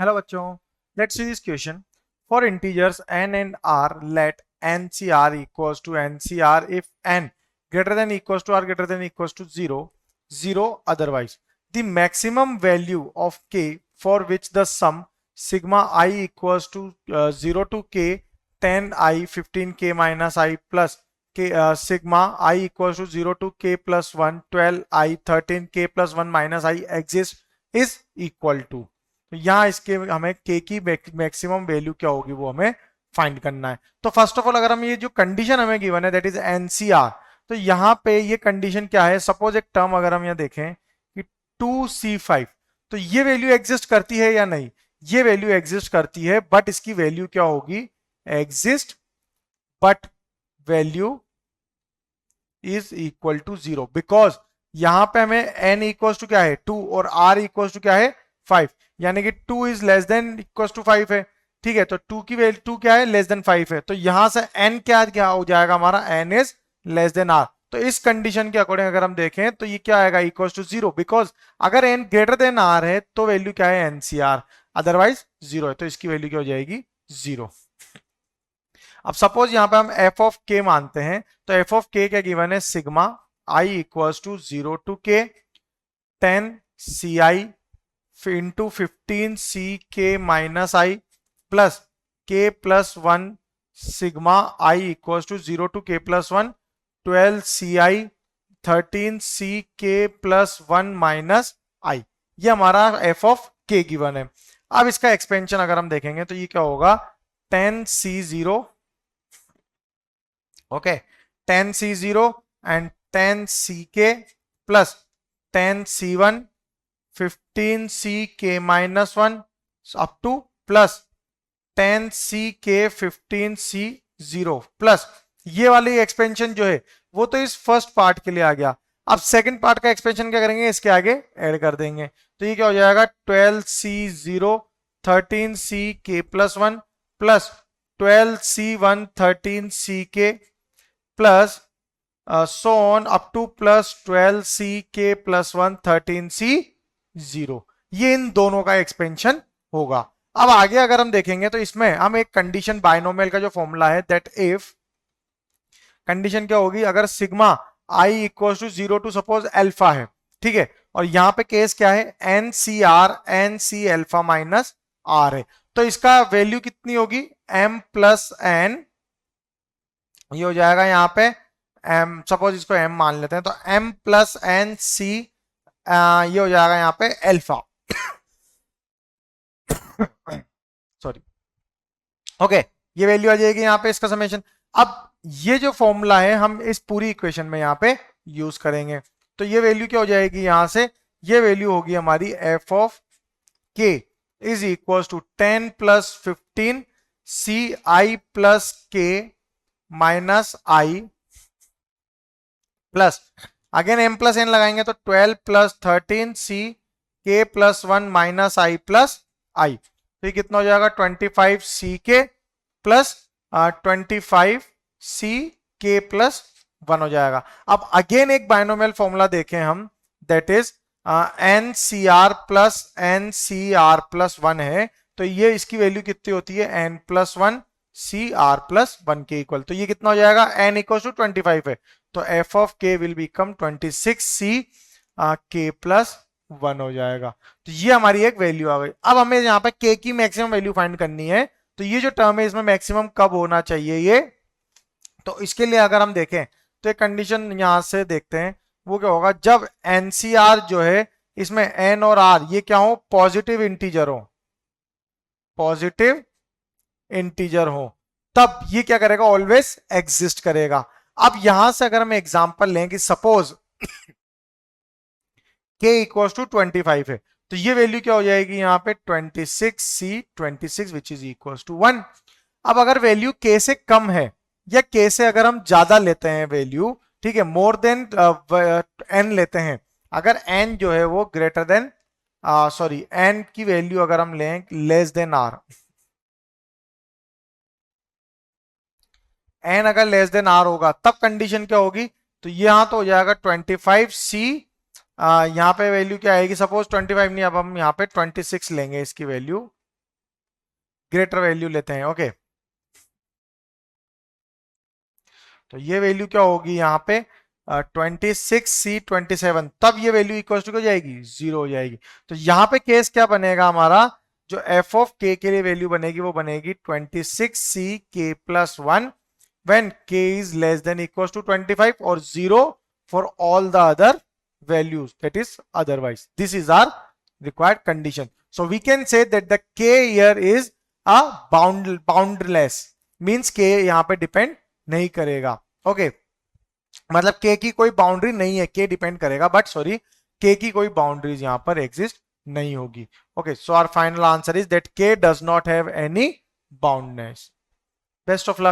Hello बच्चों, let's see this question. For integers n and r, let ncr equals to ncr if n greater than equals to r greater than equals to 0 otherwise. The maximum value of k for which the sum sigma I equals to 0 to k 10i 15k minus I plus k sigma I equals to 0 to k plus 1 12i 13k plus 1 minus I exists is equal to. तो यहाँ इसके हमें k की maximum value क्या होगी वो हमें find करना है. तो फर्स्ट ऑफ ऑल अगर हम ये जो कंडीशन हमें गिवन है दैट इज एनसीआर, तो यहाँ पे ये कंडीशन क्या है. सपोज एक टर्म अगर हम यहाँ देखें कि 2c5, तो ये वैल्यू एग्जिस्ट करती है या नहीं. ये वैल्यू एग्जिस्ट करती है बट इसकी वैल्यू क्या होगी, exist but value is equal to 0 because यहां पे हमें n इक्वल टू क्या है 2 और r इक्वल टू क्या है 5, यानी कि 2 is less than equal to 5 है. ठीक है, तो 2 की वैल्यू 2 क्या है, लेस देन 5 है. तो यहां से n क्या हो जाएगा हमारा, n is less then r. तो इस कंडीशन के अकॉर्डिंग अगर हम देखें तो ये क्या आएगा, इक्वल टू 0 बिकॉज अगर n ग्रेटर देन r है तो वैल्यू क्या है एनसीआर, अदरवाइज 0 है, तो इसकी वैल्यू क्या हो जाएगी 0. अब सपोज यहां पे हम एफ ऑफ के मानते हैं, तो एफ ऑफ के क्या गिवन है, sigma i equals to 0 to k 10 C i into 15 C k minus I plus k plus 1 sigma i equals to 0 to k plus 1 12 C i 13 C के plus 1 minus आई. ये हमारा F of के given है. अब इसका expansion अगर हम देखेंगे तो ये क्या होगा, 10 सी 0, okay, 10c0 and 10ck plus 10c1 15ck minus 1 up to plus 10ck 15c0 plus ये वाली एक्सपेंशन जो है वो तो इस फर्स्ट पार्ट के लिए आ गया. अब सेकंड पार्ट का एक्सपेंशन क्या करेंगे, इसके आगे ऐड कर देंगे. तो ये क्या हो जाएगा 12c0 13ck plus 1 plus 12c1 13ck plus so on up to plus 12ck plus 1 13c0. ये इन दोनों का एक्सपेंशन होगा. अब आगे अगर हम देखेंगे तो इसमें हम एक कंडीशन बाइनोमियल का जो फॉर्मूला है दैट इफ कंडीशन क्या होगी, अगर sigma i equal to 0 to suppose alpha है, ठीक है, और यहां पे केस क्या है n C alpha minus r है, तो इसका वैल्यू कितनी होगी m प्लस एन, ये हो जाएगा यहाँ पे m, सपोज इसको m मान लेते हैं, तो m प्लस एन सी, ये हो जाएगा यहाँ पे अल्फा. सॉरी, ओके, ये वैल्यू आ जाएगी यहाँ पे इसका समेशन. अब ये जो फॉर्मूला है हम इस पूरी इक्वेशन में यहाँ पे यूज करेंगे, तो ये वैल्यू क्या हो जाएगी, यहां से ये वैल्यू होगी हमारी F of K is equal to 10 plus 15 C I plus K minus I plus again m plus N लगाएंगे तो 12 प्लस 13 सी के plus 1 minus I plus I. तो ये कितना हो जाएगा 25 सी के प्लस 25 सी के प्लस 1 हो जाएगा. अब अगेन एक बाइनोमियल फॉर्मूला देखें हम, that is n C r plus 1 है, तो ये इसकी वैल्यू कितनी होती है n plus 1 C r plus 1 के इक्वल. तो ये कितना हो जाएगा, एन इक्वल टू 25 है, तो एफ ऑफ के विल बिकम 26 सी के प्लस 1 हो जाएगा. तो ये हमारी एक वैल्यू आ गई. अब हमें यहाँ पे के की मैक्सिमम वैल्यू फाइंड करनी है, तो ये जो टर्म है इसमें मैक्सिमम कब होना चाहिए ये, तो इसके लिए अगर हम देखें तो एक कंडीशन यहां से देखते हैं, वो क्या होगा, जब एनसीआर जो है इसमें एन और आर ये क्या हो, पॉजिटिव इंटीजर हो, पॉजिटिव इंटीजर हो, तब ये क्या करेगा, ऑलवेज एग्जिस्ट करेगा. अब यहां से अगर हम एग्जांपल लें कि सपोज k इक्वल्स टू 25 है, तो ये वैल्यू क्या हो जाएगी यहाँ पे 26 सी 26 विच इज इक्वल्स टू 1. अब अगर वैल्यू k से कम है या k से अगर हम ज्यादा लेते हैं वैल्यू, ठीक है, मोर देन n लेते हैं, अगर n जो है वो ग्रेटर देन सॉरी n की वैल्यू अगर हम लें लेस देन r, n अगर लेस देन r होगा तब कंडीशन क्या होगी, तो यहां तो हो जाएगा 25 सी, यहाँ पे वैल्यू क्या आएगी, सपोज 25 नहीं, अब हम यहाँ पे 26 लेंगे इसकी वैल्यू, ग्रेटर वैल्यू लेते हैं। ओके, तो ये वैल्यू क्या होगी यहाँ पे 26C27, तब ये वैल्यू इक्वल टू हो जाएगी 0 हो जाएगी। तो यहाँ पे केस क्या बनेगा हमारा, जो एफ ऑफ के लिए वैल्यू बनेगी वो बनेगी 26C k+1 when k is less than equals to 25 or 0 for all the other values, that is otherwise. This is our required condition. So we can say that the k here is a boundless, means k यहाँ पे depend नहीं करेगा। Okay मतलब k की कोई boundary नहीं है, k depend करेगा बट सॉरी k की कोई बाउंड्रीज यहां पर एग्जिस्ट नहीं होगी। Okay, so our final answer is that k does not have any boundness. Best of luck.